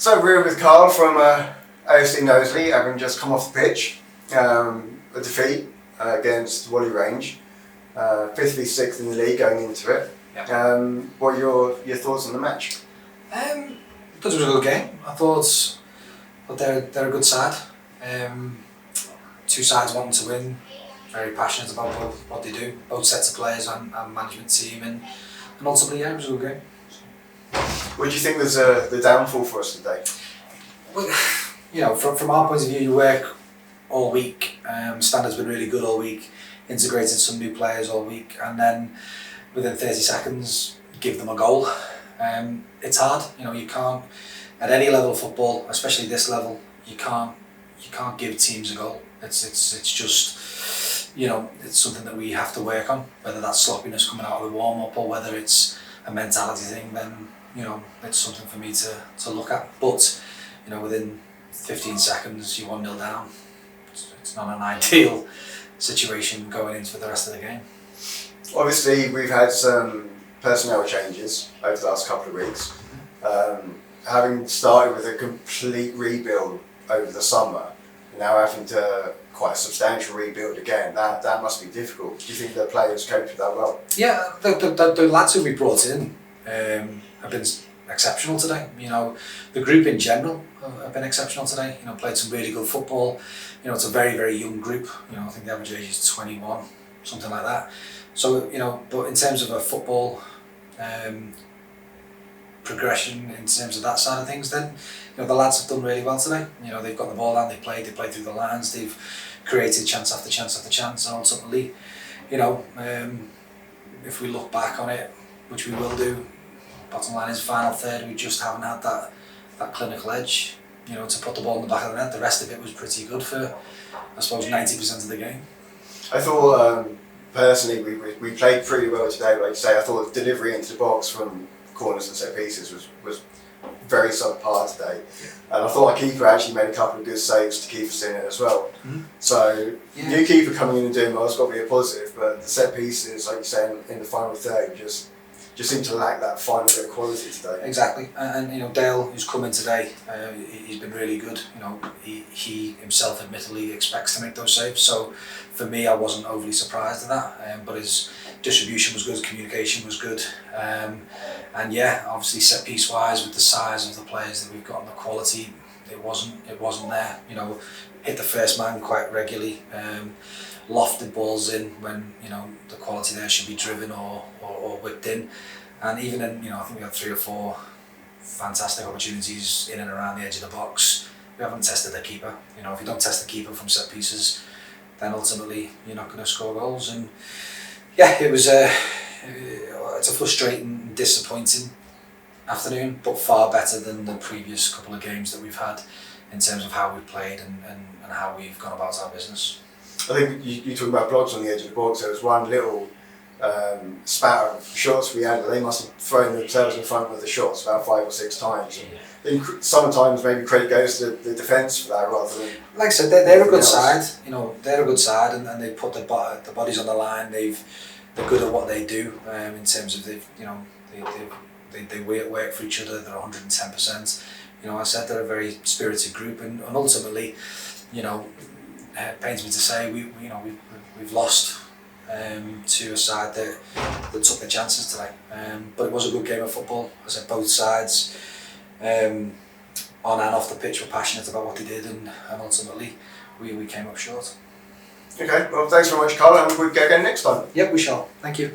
So we're with Karl from AFC Knowsley, having just come off the pitch. A defeat against Whalley Range, 5th v 6th in the league going into it. Yep. What are your thoughts on the match? I thought it was a good game. I thought they're a good side. Two sides wanting to win, very passionate about what they do, both sets of players and management team, and ultimately, yeah, it was a good game. What do you think was the downfall for us today? Well, you know, from our point of view, you work all week. Standard's been really good all week. Integrated some new players all week, and then within 30 seconds, give them a goal. It's hard. You know, you can't at any level of football, especially this level. You can't give teams a goal. It's just, you know, it's something that we have to work on. Whether that's sloppiness coming out of the warm up or whether it's a mentality thing, then you know it's something for me to look at. But you know, within 15 seconds, you're 1-0 down. It's not an ideal situation going into the rest of the game. Obviously, we've had some personnel changes over the last couple of weeks. Having started with a complete rebuild over the summer, now having to quite a substantial rebuild again, that must be difficult. Do you think the players coped with that well? Yeah, the lads who we brought in have been exceptional today. You know, the group in general have been exceptional today. You know, played some really good football. You know, it's a very, very young group. You know, I think the average age is 21, something like that. So, you know, but in terms of a football progression, in terms of that side of things, then, you know, the lads have done really well today. You know, they've got the ball down, they played through the lines, they've created chance after chance after chance, and ultimately, you know, if we look back on it, which we will do, bottom line is final third, we just haven't had that clinical edge, you know, to put the ball in the back of the net. The rest of it was pretty good for, I suppose, 90% of the game. I thought, personally, we played pretty well today, like you say. I thought the delivery into the box from corners and set pieces was very subpar today. Yeah. And I thought our keeper actually made a couple of good saves to keep us in it as well. Mm-hmm. So, yeah. New keeper coming in and doing well has got to be a positive, but the set pieces, like you say, in the final third, just seem to lack that final bit of quality today. Exactly, and you know, Dale, who's come in today, he's been really good. You know, he himself admittedly expects to make those saves, so for me, I wasn't overly surprised at that. But his distribution was good, his communication was good, and yeah, obviously set piece wise, with the size of the players that we've got and the quality, it wasn't there. You know, hit the first man quite regularly. Lofted balls in when, you know, the quality there should be driven or whipped in, and even in, you know, I think we had 3 or 4 fantastic opportunities in and around the edge of the box. We haven't tested the keeper. You know, if you don't test the keeper from set pieces, then ultimately you're not going to score goals. And yeah, it's a frustrating and disappointing afternoon, but far better than the previous couple of games that we've had in terms of how we've played and how we've gone about our business. I think you talk about blocks on the edge of the box. There was one little spatter of shots we had. They must have thrown themselves in front of the shots about 5 or 6 times. And sometimes maybe credit goes to the defence for that rather than. Like I said, they're a good side. You know, they're a good side, and they put the bodies on the line. They're good at what they do in terms of they work for each other. They're 110%. You know, I said they're a very spirited group, and ultimately, you know. It pains me to say we've lost to a side that took their chances today, but it was a good game of football. As I said, both sides on and off the pitch were passionate about what they did, and ultimately we came up short. Okay, well, thanks very much, Karl, and we'll go again next time. Yep, we shall. Thank you.